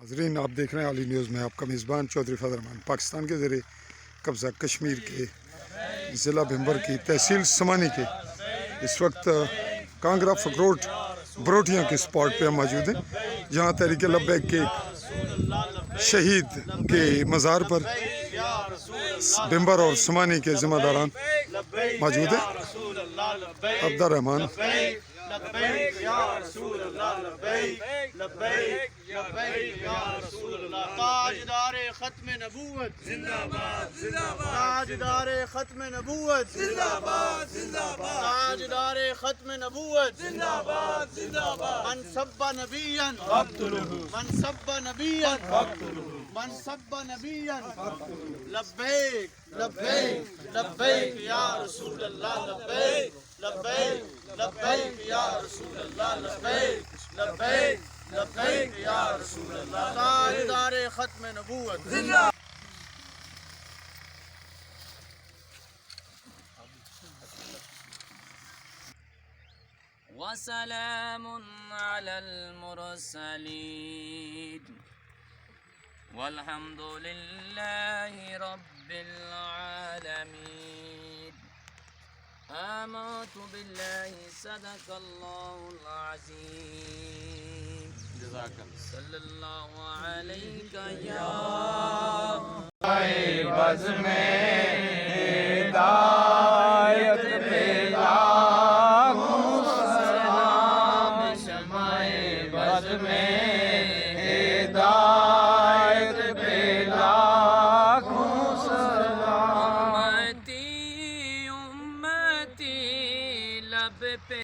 ناظرین، آپ دیکھ رہے ہیں علی نیوز میں آپ کا میزبان چودھری فضل الرحمان۔ پاکستان کے زیر قبضہ کشمیر کے ضلع بھمبر کی تحصیل سمانی کے اس وقت کانگرا فکروٹ بروٹیاں کے اسپاٹ پہ ہم موجود ہیں، جہاں تحریک لبیک کے شہید کے مزار پر بھمبر اور سمانی کے ذمہ داران موجود ہیں۔ عبد الرحمان لبیک یا رسول اللہ، لبیک لبیک لبیک یا رسول اللہ۔ تاجدار ختم نبوت زندہ باد زندہ باد، تاجدار ختم نبوت زندہ باد زندہ باد، تاجدار ختم نبوت زندہ باد زندہ باد۔ من سب نبیا فاقتلوہ، من سب نبیا فاقتلوہ، من سب نبیا لبیک لبیک لبیک یا رسول اللہ، لبیک لبیک لبیک یا رسول اللہ، لبیک لبیک لبیک یا رسول اللہ۔ تاجدار ختم نبوت زندہ۔ وسلام على المرسلين والحمد لله رب العالمين۔ آمنت بالله صدق الله العظيم، جزاك الله صلی اللہ علیہ یا بز میں ہدایت پہ لاکھوں سلام، شمع بز میں